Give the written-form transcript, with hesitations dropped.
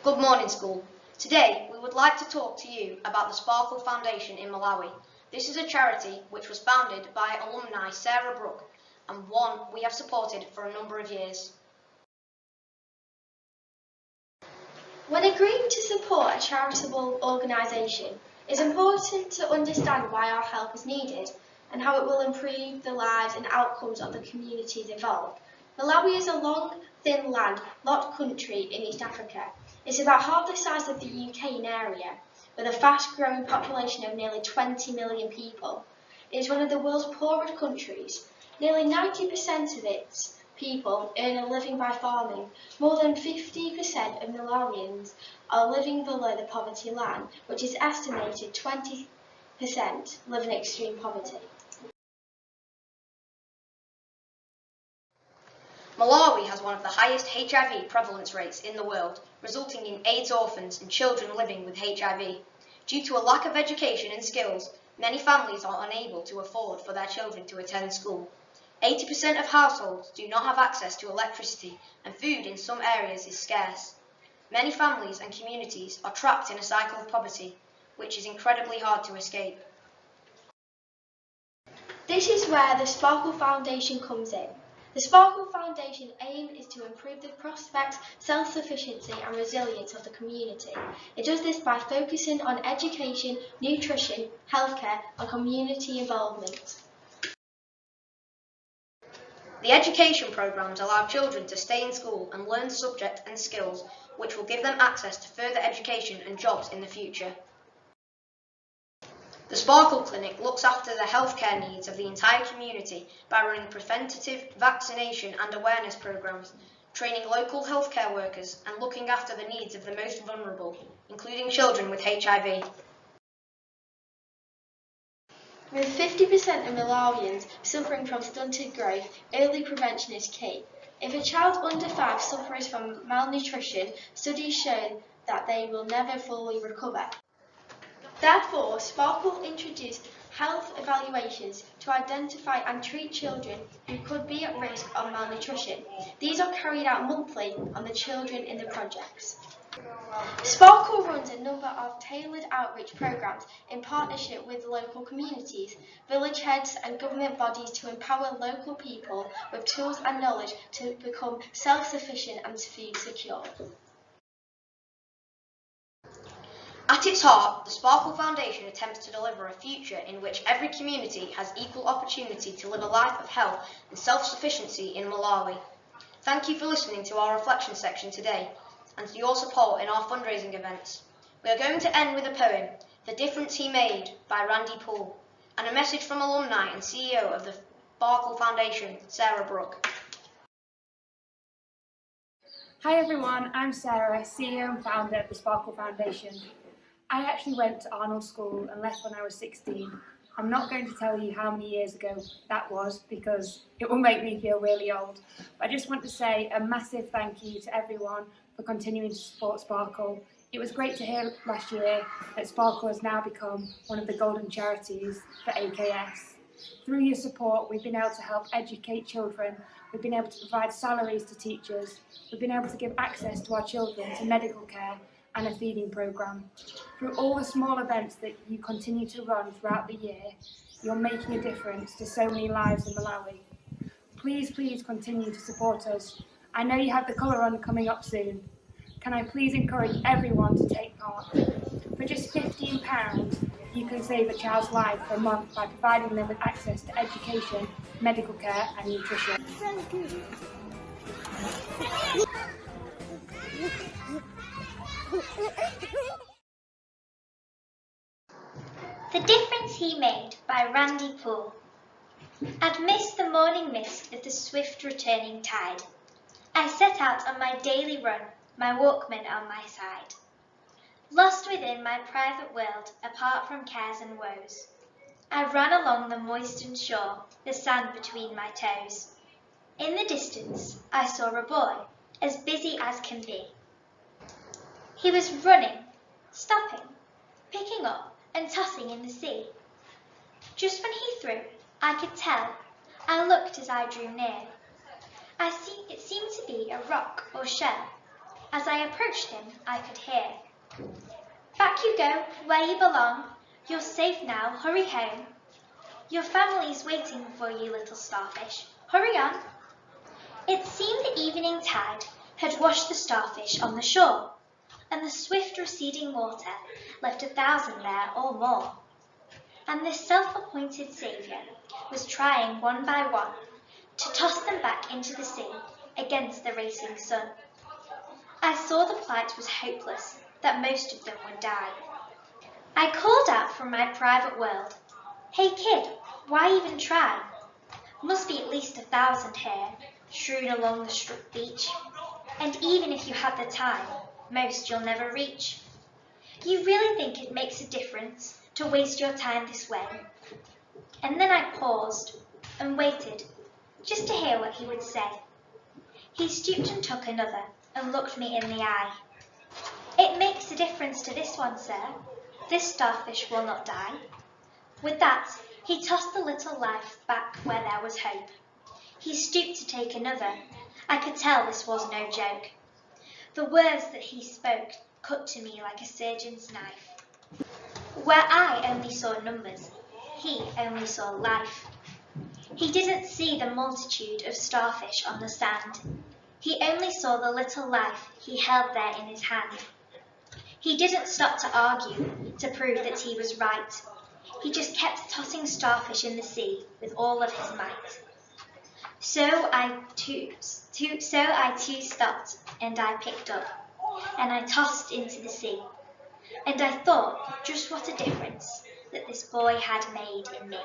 Good morning, school. Today, we would like to talk to you about the Sparkle Foundation in Malawi. This is a charity which was founded by Alumna Sarah Brook and one we have supported for a number of years. When agreeing to support a charitable organisation, it's important to understand why our help is needed and how it will improve the lives and outcomes of the communities involved. Malawi is a long, thin land, locked country in East Africa. It's about half the size of the UK in area, with a fast-growing population of nearly 20 million people. It is one of the world's poorest countries. Nearly 90% of its people earn a living by farming. More than 50% of Malawians are living below the poverty line, which is estimated 20% live in extreme poverty. Malawi has one of the highest HIV prevalence rates in the world, resulting in AIDS orphans and children living with HIV. Due to a lack of education and skills, many families are unable to afford for their children to attend school. 80% of households do not have access to electricity, and food in some areas is scarce. Many families and communities are trapped in a cycle of poverty, which is incredibly hard to escape. This is where the Sparkle Foundation comes in. The Sparkle Foundation aim is to improve the prospects, self-sufficiency and resilience of the community. It does this by focusing on education, nutrition, healthcare and community involvement. The education programmes allow children to stay in school and learn subjects and skills which will give them access to further education and jobs in the future. The Sparkle Clinic looks after the healthcare needs of the entire community by running preventative, vaccination and awareness programmes, training local healthcare workers and looking after the needs of the most vulnerable, including children with HIV. With 50% of Malawians suffering from stunted growth, early prevention is key. If a child under 5 suffers from malnutrition, studies show that they will never fully recover. Therefore, Sparkle introduced health evaluations to identify and treat children who could be at risk of malnutrition. These are carried out monthly on the children in the projects. Sparkle runs a number of tailored outreach programmes in partnership with local communities, village heads and government bodies to empower local people with tools and knowledge to become self-sufficient and food secure. At its heart, the Sparkle Foundation attempts to deliver a future in which every community has equal opportunity to live a life of health and self-sufficiency in Malawi. Thank you for listening to our reflection section today and for your support in our fundraising events. We are going to end with a poem, The Difference He Made by Randy Poole, and a message from alumni and CEO of the Sparkle Foundation, Sarah Brook. Hi everyone, I'm Sarah, CEO and founder of the Sparkle Foundation. I actually went to Arnold School and left when I was 16. I'm not going to tell you how many years ago that was because it will make me feel really old. But I just want to say a massive thank you to everyone for continuing to support Sparkle. It was great to hear last year that Sparkle has now become one of the golden charities for AKS. Through your support, we've been able to help educate children, we've been able to provide salaries to teachers, we've been able to give access to our children to medical care and a feeding programme. Through all the small events that you continue to run throughout the year, you're making a difference to so many lives in Malawi. Please continue to support us. I know you have the colour run coming up soon. Can I please encourage everyone to take part? For just £15, you can save a child's life for a month by providing them with access to education, medical care and nutrition. Thank you. The Difference He Made by Randy Poole. I'd missed the morning mist of the swift returning tide. I set out on my daily run, my Walkman on my side. Lost within my private world, apart from cares and woes. I ran along the moistened shore, the sand between my toes. In the distance, I saw a boy, as busy as can be. He was running, stopping, picking up and tossing in the sea. Just when he threw, I could tell. I looked as I drew near. It seemed to be a rock or shell. As I approached him, I could hear, "Back you go, where you belong. You're safe now, hurry home. Your family's waiting for you, little starfish. Hurry on." It seemed the evening tide had washed the starfish on the shore, and the swift receding water left 1,000 there or more. And this self-appointed saviour was trying one by one to toss them back into the sea against the racing sun. I saw the plight was hopeless, that most of them would die. I called out from my private world, "Hey kid, why even try? Must be at least 1,000 here, strewn along the beach. And even if you had the time, most you'll never reach. You really think it makes a difference to waste your time this way?" And then I paused and waited, just to hear what he would say. He stooped and took another and looked me in the eye. "It makes a difference to this one, sir. This starfish will not die." With that, he tossed the little life back where there was hope. He stooped to take another. I could tell this was no joke. The words that he spoke cut to me like a surgeon's knife. Where I only saw numbers, he only saw life. He didn't see the multitude of starfish on the sand. He only saw the little life he held there in his hand. He didn't stop to argue, to prove that he was right. He just kept tossing starfish in the sea with all of his might. So I too stopped, and I picked up, and I tossed into the sea. And I thought just what a difference that this boy had made in me.